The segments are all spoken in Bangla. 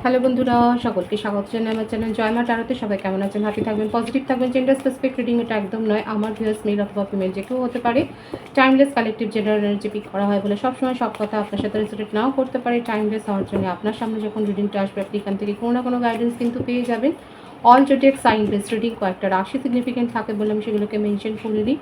হ্যালো বন্ধুরা, সকলকে স্বাগত জানাই আমার চ্যানেল জয়মা টারোতে। সবাই কেমন আছেন? হ্যাপি থাকবেন, পজিটিভ থাকবেন। জেন্ডার স্পেসিফিক রিডিং এটা একদম নয়। আমার ভিউয়ার্স মেল অথবা ফিমেল যে কেউ হতে পারে। Timeless collective general energy pick করা হয় বলে সবসময় সব কথা আপনার সাথে রিলেটেড নাও করতে পারে। টাইমলেস হওয়ার জন্য আপনার সামনে যখন রিডিংটা আসবে আপনি এখান থেকে কোনো না কোনো গাইডেন্স কিন্তু পেয়ে যাবেন। All zodiac sign base reading, কয়েকটা রাশি সিগনিফিকেন্ট থাকে বলে আমি সেগুলোকে মেনশন করে দিই।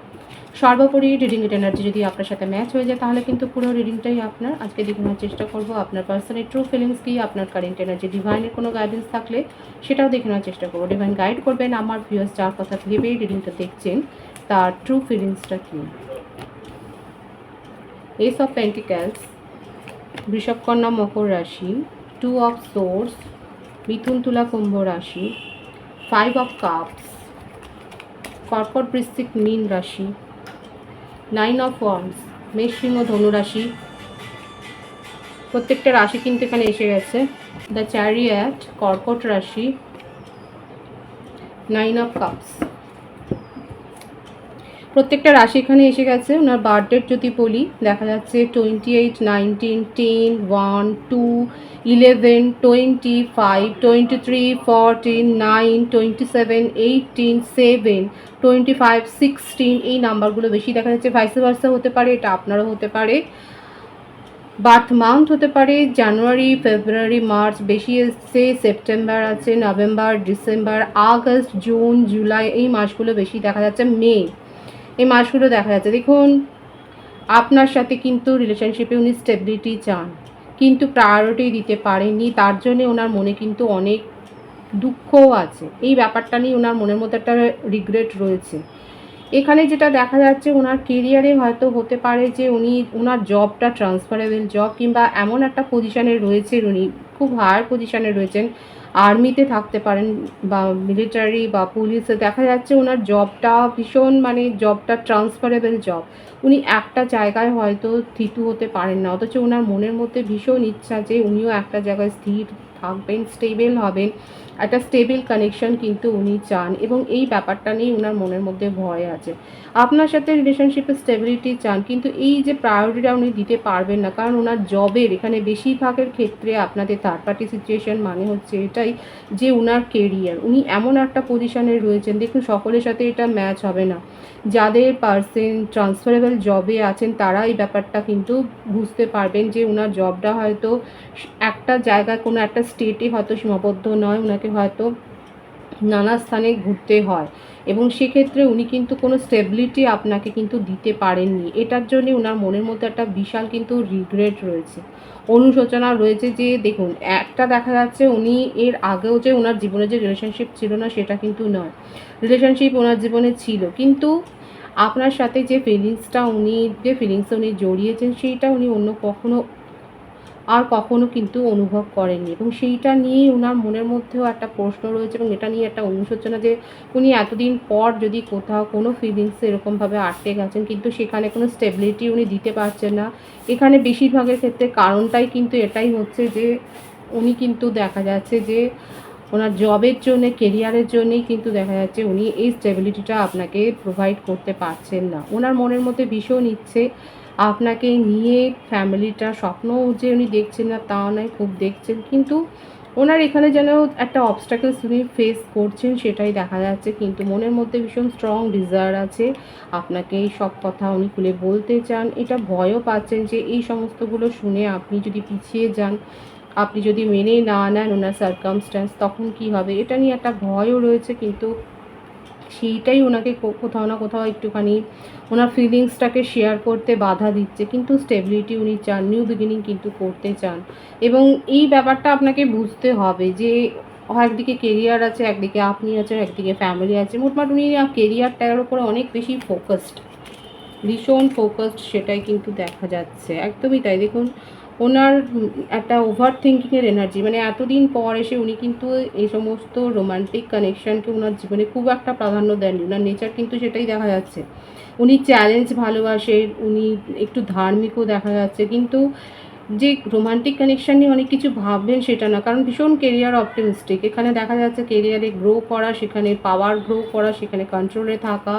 সর্বোপরি রিডিংয়ের এনার্জি যদি আপনার সাথে ম্যাচ হয়ে যায় তাহলে কিন্তু পুরো রিডিংটাই আপনার। আজকে দেখানোর চেষ্টা করব আপনার পার্সনের ট্রু ফিলিংস কি, আপনার কারেন্ট এনার্জি, ডিভাইনের কোনো গাইডেন্স থাকলে সেটাও দেখে নেওয়ার চেষ্টা করবো। ডিভাইন গাইড করবেন আমার ভিউয়ার্স যার কথা ভেবেই রিডিংটা দেখছেন তার ট্রু ফিলিংসটা কী। এস অফ পেন্টিক্যালস, বৃষভ কন্যা মকর রাশি, 2 অফ সোর্স, মিথুন তুলা কুম্ভ রাশি, 5 অফ কাপস, কর্কট বৃশ্চিক মীন রাশি, 9 অফ ওয়ান্ডস, মেষ সিংহ ধনু রাশি। প্রত্যেকটা রাশি কিন্তু এখানে এসে গেছে। দ্য চ্যারিয়ট, কর্কট রাশি, 9 অফ কাপস। প্রত্যেকটা রাশি এখানে এসে গেছে। ওনার বার্থডেট যদি বলি দেখা যাচ্ছে 28, 19, 10, 1, 2, 11, 25, 23, 14, 9, 27, 18, 7, 25, 16 এই নাম্বারগুলো বেশি দেখা যাচ্ছে। ভাইস ভার্সা হতে পারে, এটা আপনারও হতে পারে। বার্থ মান্থ হতে পারে জানুয়ারি, ফেব্রুয়ারি, মার্চ বেশি এসছে, সেপ্টেম্বর আছে, November, December, August, June, July এই মাসগুলো বেশি দেখা যাচ্ছে। মে এই মাসগুলো দেখা যাচ্ছে। দেখুন আপনার সাথে কিন্তু রিলেশনশিপে উনি স্টেবিলিটি চান কিন্তু প্রায়োরিটি দিতে পারেননি, তার জন্যে ওনার মনে কিন্তু অনেক দুঃখও আছে। এই ব্যাপারটা নিয়ে ওনার মনের মধ্যে একটা রিগ্রেট রয়েছে। এখানে যেটা দেখা যাচ্ছে ওনার কেরিয়ারে হয়তো হতে পারে যে উনি ওনার জবটা ট্রান্সফারেবল জব কিংবা এমন একটা পজিশানে রয়েছেন, উনি খুব হায়ার পজিশানে রয়েছেন, আর্মিতে থাকতে পারেন বা মিলিটারি বা পুলিশে। দেখা যাচ্ছে ওনার জবটা ভীষণ মানে জবটা ট্রান্সফারেবল জব। উনি একটা জায়গায় হয়তো স্থির হতে পারেন না, অথচ ওনার মনের মধ্যে ভীষণ ইচ্ছা যে উনিও একটা জায়গায় স্থির থাকবেন, স্টেবল হবেন, একটা স্টেবল কানেকশন কিন্তু উনি চান এবং এই ব্যাপারটা নিয়ে ওনার মনের মধ্যে ভয় আছে। আপনার সাথে রিলেশনশিপে স্টেবিলিটি চান কিন্তু এই যে প্রায়োরিটিটা উনি দিতে পারবেন না, কারণ ওনার জবের এখানে বেশিরভাগের ক্ষেত্রে আপনাদের থার্ড পার্টি সিচুয়েশন মানে হচ্ছে এটাই যে ওনার কেরিয়ার, উনি এমন একটা পজিশনে রয়েছেন। দেখুন সকলের সাথে এটা ম্যাচ হবে না। যাদের পার্সন ট্রান্সফারেবল জবে আছেন তারা এই ব্যাপারটা কিন্তু বুঝতে পারবেন যে ওনার জবটা হয়তো একটা জায়গায় কোনো একটা স্টেটে হয়তো সীমাবদ্ধ নয়, ওনাকে হয়তো নানা স্থানে ঘুরতে হয় এবং সেক্ষেত্রে উনি কিন্তু কোনো স্টেবিলিটি আপনাকে কিন্তু দিতে পারেননি। এটার জন্যে ওনার মনের মধ্যে একটা বিশাল কিন্তু রিগ্রেট রয়েছে, অনুশোচনা রয়েছে। যে দেখুন একটা দেখা যাচ্ছে উনি এর আগেও যে ওনার জীবনে যে রিলেশনশিপ ছিল না সেটা কিন্তু নয়, রিলেশনশিপ ওনার জীবনে ছিল কিন্তু আপনার সাথে যে ফিলিংসটা উনি জড়িয়েছেন সেইটা উনি অন্য কখনো কিন্তু অনুভব করেননি এবং সেইটা নিয়েই ওনার মনের মধ্যেও একটা প্রশ্ন রয়েছে এবং এটা নিয়ে একটা অনুশোচনা যে উনি এতদিন পর যদি কোথাও কোনো ফিলিংসে এরকমভাবে আটকে গেছেন কিন্তু সেখানে কোনো স্টেবিলিটি উনি দিতে পারছেন না। এখানে বেশিরভাগের ক্ষেত্রে কারণটাই কিন্তু এটাই হচ্ছে যে উনি কিন্তু দেখা যাচ্ছে যে ওনার জবের জন্যে, কেরিয়ারের জন্যেই কিন্তু দেখা যাচ্ছে উনি এই স্টেবিলিটিটা আপনাকে প্রোভাইড করতে পারছেন না। ওনার মনের মধ্যে ভীষণ ইচ্ছে আপনাকে নিয়ে ফ্যামিলিটা, স্বপ্নও যে উনি দেখছেন না তা নয়, খুব দেখছেন কিন্তু ওনার এখানে যেন একটা অবস্ট্যাকলস উনি ফেস করছেন সেটাই দেখা যাচ্ছে। কিন্তু মনের মধ্যে ভীষণ স্ট্রং ডিজায়ার আছে, আপনাকে এই সব কথা উনি খুলে বলতে চান। এটা ভয়ও পাচ্ছেন যে এই সমস্তগুলো শুনে আপনি যদি পিছিয়ে যান, আপনি যদি মেনে না নেন ওনার সার্কামস্ট্যান্স তখন কি হবে, এটা নিয়ে একটা ভয়ও রয়েছে। কিন্তু সেইটাই ওনাকে কোথাও না কোথাও একটুখানি ওনার ফিলিংসটাকে শেয়ার করতে বাধা দিচ্ছে। কিন্তু স্টেবিলিটি উনি চান, নিউ বিগিনিং কিন্তু করতে চান এবং এই ব্যাপারটা আপনাকে বুঝতে হবে যে একদিকে কেরিয়ার আছে, একদিকে আপনি আছেন, একদিকে ফ্যামিলি আছে। মোটমাট উনি কেরিয়ারটার উপরে অনেক বেশি ফোকাসড, ভীষণ ফোকাসড, সেটাই কিন্তু দেখা যাচ্ছে। একদমই তাই। দেখুন ওনার একটা ওভার থিঙ্কিংয়ের এনার্জি, মানে এতদিন পর এসে উনি কিন্তু এই সমস্ত রোমান্টিক কানেকশানকে ওনার জীবনে খুব একটা প্রাধান্য দেননি। ওনার নেচার কিন্তু সেটাই দেখা যাচ্ছে। উনি চ্যালেঞ্জ ভালোবাসেন, উনি একটু ধার্মিকও দেখা যাচ্ছে। কিন্তু যে রোমান্টিক কানেকশান নিয়ে অনেক কিছু ভাববেন সেটা না, কারণ ভীষণ কেরিয়ার অপটিমিস্টিক। এখানে দেখা যাচ্ছে কেরিয়ারে গ্রো করা, সেখানে পাওয়ার গ্রো করা, সেখানে কন্ট্রোলে থাকা,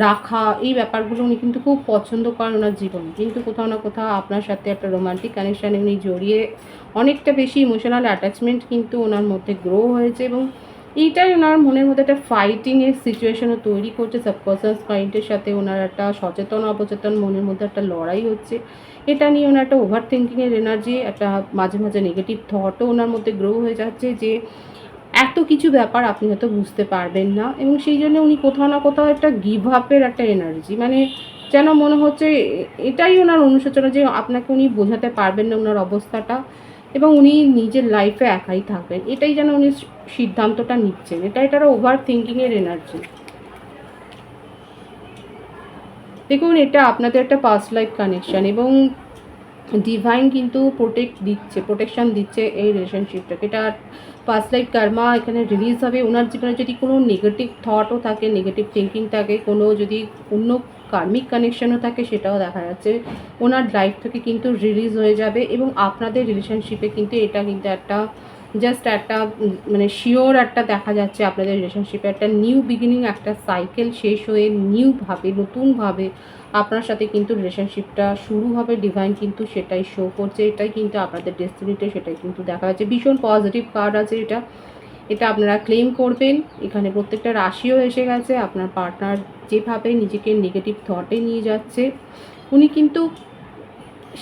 রাখা, এই ব্যাপারগুলো উনি কিন্তু খুব পছন্দ করেন ওনার জীবনে। কিন্তু কোথাও না কোথাও আপনার সাথে একটা রোমান্টিক কানেকশানে উনি জড়িয়ে অনেকটা বেশি ইমোশনাল অ্যাটাচমেন্ট কিন্তু ওনার মধ্যে গ্রো হয়েছে, এবং এইটাই ওনার মনের মধ্যে একটা ফাইটিংয়ের সিচুয়েশনও তৈরি করছে। সাবকনসিয়াস মাইন্ডের সাথে ওনার একটা সচেতন অবচেতন মনের মধ্যে একটা লড়াই হচ্ছে। এটা নিয়ে ওনার একটা ওভার থিঙ্কিংয়ের এনার্জি, একটা মাঝে মাঝে নেগেটিভ থটও ওনার মধ্যে গ্রো হয়ে যাচ্ছে, যে এত কিছু ব্যাপার আপনি হয়তো বুঝতে পারবেন না, এবং সেই জন্য উনি কোথাও না কোথাও একটা গিভ আপের একটা এনার্জি, মানে যেন মনে হচ্ছে এটাই ওনার অনুশোচনা, যে আপনাকে উনি বোঝাতে পারবেন না ওনার অবস্থাটা, এবং উনি নিজের লাইফে একাই থাকবেন, এটাই যেন উনি সিদ্ধান্তটা নিচ্ছেন। এটার ওভার থিঙ্কিংয়ের এনার্জি। দেখুন, এটা আপনাদের একটা পাস্ট লাইফ কানেকশান, এবং ডিভাইন কিন্তু প্রোটেকশন দিচ্ছে এই রিলেশনশিপটাকে। এটা পাস্ট লাইফ কার্মা এখানে রিলিজ হবে। ওনার জীবনে যদি কোনো নেগেটিভ থটও থাকে, নেগেটিভ থিঙ্কিং থাকে, কোনো যদি অন্য কার্মিক কানেকশানও থাকে, সেটাও দেখা যাচ্ছে ওনার লাইফ থেকে কিন্তু রিলিজ হয়ে যাবে, এবং আপনাদের রিলেশনশিপে কিন্তু এটা কিন্তু একটা জাস্ট একটা মানে শিওর একটা দেখা যাচ্ছে আপনাদের রিলেশনশিপে একটা নিউ বিগিনিং, একটা সাইকেল শেষ হয়ে নিউভাবে, নতুনভাবে আপনার সাথে কিন্তু রিলেশনশিপটা শুরু হবে। ডিভাইন কিন্তু সেটাই শো করছে, এটাই কিন্তু আপনাদের ডেস্টিনিতে সেটাই কিন্তু দেখা যাচ্ছে। ভীষণ পজিটিভ কার্ড আছে এটা, এটা আপনারা ক্লেম করবেন। এখানে প্রত্যেকটা রাশিও এসে গেছে। আপনার পার্টনার যেভাবে নিজেকে নেগেটিভ থটে নিয়ে যাচ্ছে, উনি কিন্তু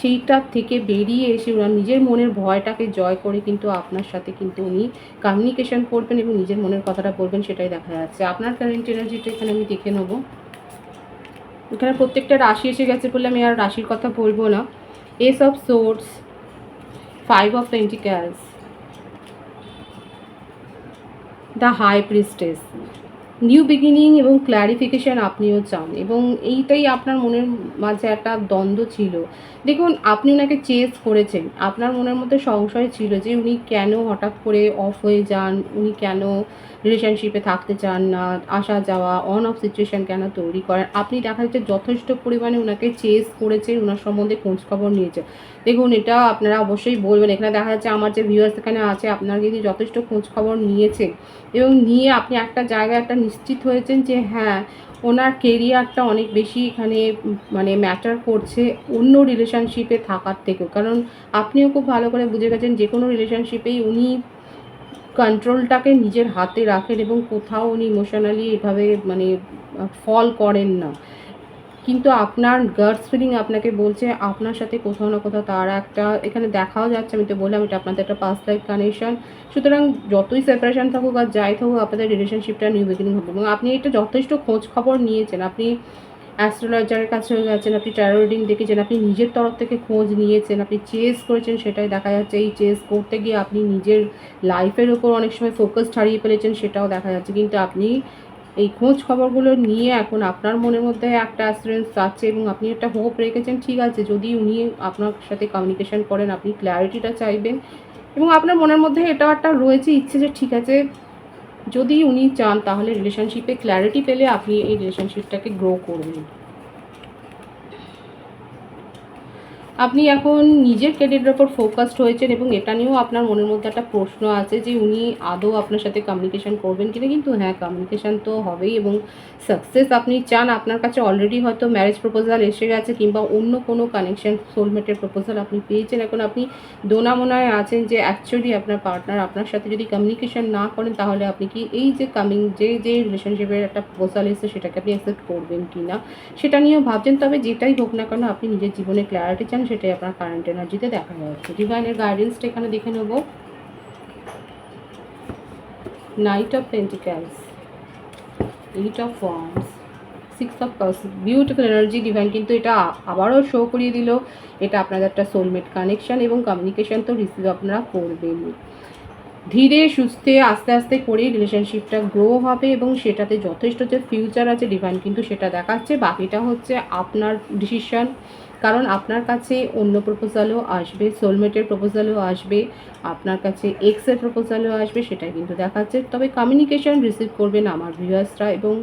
সেইটার থেকে বেরিয়ে এসে ওনার নিজের মনের ভয়টাকে জয় করে কিন্তু আপনার সাথে কিন্তু উনি কমিউনিকেশন করবেন এবং নিজের মনের কথাটা বলবেন, সেটাই দেখা যাচ্ছে। আপনার কারেন্ট এনার্জিটা এখানে আমি দেখে নেবো। এখানে প্রত্যেকটা রাশি এসে গেছে বলে আমি আর রাশির কথা বলবো না। Ace of swords, 5 of pentacles, the high priestess. New beginning এবং ক্ল্যারিফিকেশান আপনিও চান, এবং এইটাই আপনার মনের মাঝে একটা দ্বন্দ্ব ছিল। দেখুন, আপনি ওনাকে চেস করেছেন, আপনার মনের মধ্যে সংশয় ছিল যে উনি কেন হঠাৎ করে অফ হয়ে যান, উনি কেন রিলেশনশিপে থাকতে চান না, আসা যাওয়া অন অফ সিচুয়েশান কেন তৈরি করেন। আপনি দেখা যাচ্ছে যথেষ্ট পরিমাণে ওনাকে চেস করেছেন, ওনার সম্বন্ধে খোঁজখবর নিয়েছে। দেখুন, এটা আপনারা অবশ্যই বলবেন। এখানে দেখা যাচ্ছে আমার যে ভিউয়ার্স এখানে আছে, আপনারা কিন্তু যথেষ্ট খোঁজখবর নিয়েছে, এবং নিয়ে আপনি একটা জায়গায় একটা নিশ্চিত হয়েছেন যে হ্যাঁ, ওনার কেরিয়ারটা অনেক বেশি এখানে মানে ম্যাটার করছে অন্য রিলেশনশিপে থাকার থেকেও। কারণ আপনিও খুব ভালো করে বুঝে গেছেন যে কোনো রিলেশনশিপেই উনি কন্ট্রোলটাকে নিজের হাতে রাখেন, এবং কোথাও উনি ইমোশনালি এভাবে মানে ফল করেন না। কিন্তু আপনার গাটস ফিলিং আপনাকে বলছে আপনার সাথে কোথাও না কোথাও তার একটা এখানে দেখাও যাচ্ছে। আমি তো বললাম এটা আপনাদের একটা পাস্ট লাইফ কানেকশন। সুতরাং যতই সেপারেশন থাকুক আর যাই থাকুক, আপনাদের রিলেশনশিপটা নিউ বিগিনিং হবে, এবং আপনি এটা যথেষ্ট খোঁজ খবর নিয়েছেন। আপনি অ্যাস্ট্রোলজারের কাছে গেছেন, আপনি ট্যারো রিডিং দেখেছেন, আপনি নিজের তরফ থেকে খোঁজ নিয়েছেন, আপনি চেস করেছেন, সেটাই দেখা যাচ্ছে। এই চেস করতে গিয়ে আপনি নিজের লাইফের ওপর অনেক সময় ফোকাস হারিয়ে ফেলেছেন, সেটাও দেখা যাচ্ছে। কিন্তু আপনি এই খোঁজ খবরগুলো নিয়ে এখন আপনার মনের মধ্যে একটা অ্যাসুরেন্স আছে, এবং আপনি একটা হোপ রেখেছেন, ঠিক আছে যদি উনি আপনার সাথে কমিউনিকেশন করেন, আপনি ক্ল্যারিটিটা চাইবেন, এবং আপনার মনের মধ্যে এটাও একটা রয়েছে ইচ্ছে যে ঠিক আছে যদি উনি চান তাহলে রিলেশনশিপে ক্ল্যারিটি পেলে আপনি এই রিলেশনশিপটাকে গ্রো করবেন। আপনি এখন নিজের ক্যারিয়ারের ওপর ফোকাসড হয়েছেন, এবং এটা নিয়েও আপনার মনের মধ্যে একটা প্রশ্ন আছে যে উনি আদৌ আপনার সাথে কমিউনিকেশন করবেন কিনা। কিন্তু হ্যাঁ, কমিউনিকেশন তো হবেই, এবং সাকসেস আপনি চান। আপনার কাছে অলরেডি হয়তো ম্যারেজ প্রপোজাল এসে গেছে, কিংবা অন্য কোনো কানেকশন সোলমেটের প্রপোজাল আপনি পেয়েছেন। এখন আপনি দোনামোনায় আছেন যে অ্যাকচুয়ালি আপনার পার্টনার আপনার সাথে যদি কমিউনিকেশন না করেন, তাহলে আপনি কি এই যে যে রিলেশনশিপের একটা প্রপোজাল এসেছে সেটাকে আপনি অ্যাকসেপ্ট করবেন কি না, সেটা নিয়েও ভাবছেন। তবে যেটাই হোক না কেন, আপনি নিজের জীবনে ক্ল্যারিটি চান, সেটাই আপনার কারেন্ট এনার্জিতে দেখা যাচ্ছে। ডিভাইনের গাইডেন্সটা এখানে দেখে নেব। Night of পেন্টিক্যালস, 8 of wands, 6 of cups. Beautiful energy. Divine কিন্তু এটা আবারও শো করিয়ে দিল, এটা আপনাদের একটা সোলমেট কানেকশন, এবং কমিউনিকেশন তো রিসিভ আপনারা করবেন। ধীরে সুস্থে আস্তে আস্তে করেই রিলেশনশিপটা গ্রো হবে, এবং সেটাতে যথেষ্ট যে ফিউচার আছে ডিভাইন কিন্তু সেটা দেখাচ্ছে। বাকিটা হচ্ছে আপনার ডিসিশন। কারণ আপনার কাছে অন্য প্রপোজালও আসবে, সোলমেটের প্রপোজালও আসবে, আপনার কাছে এক্সের প্রপোজালও আসবে, সেটাই কিন্তু দেখাচ্ছে। তবে কমিউনিকেশন রিসিভ করবেন আমার ভিউয়ার্সরা, এবং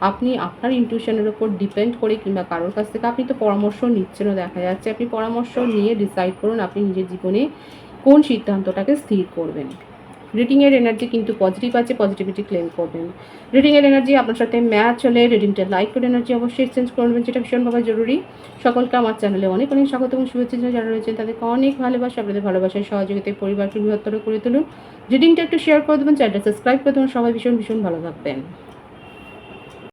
আপনি আপনার ইনটিউশনের ওপর ডিপেন্ড করে কিংবা কারোর কাছ থেকে আপনি তো পরামর্শ নিচ্ছেনও দেখা যাচ্ছে, আপনি পরামর্শ নিয়ে ডিসাইড করুন আপনি নিজের জীবনে কোন সিদ্ধান্তটাকে স্থির করবেন। রিডিংয়ের এনার্জি কিন্তু পজিটিভ আছে, পজিটিভিটি ক্লেম করবেন। রিডিংয়ের এনার্জি আপনার সাথে ম্যাচ হলে রিডিংটা লাইক করে এনার্জি অবশ্যই এক্সচেঞ্জ করবেন, যেটা ভীষণভাবে জরুরি। সকলকে আমার চ্যানেলে অনেক অনেক স্বাগত এবং শুভেচ্ছা জানাই। যারা রয়েছেন তাদেরকে অনেক ভালোবাসা, আপনাদের ভালোবাসায় সহযোগিতায় পরিবারকে বৃহত্তর করে তুলুন। রিডিংটা একটু শেয়ার করে দেবেন, চ্যানেলটা সাবস্ক্রাইব করে দেবেন। সবাই ভীষণ ভীষণ ভালো থাকবেন।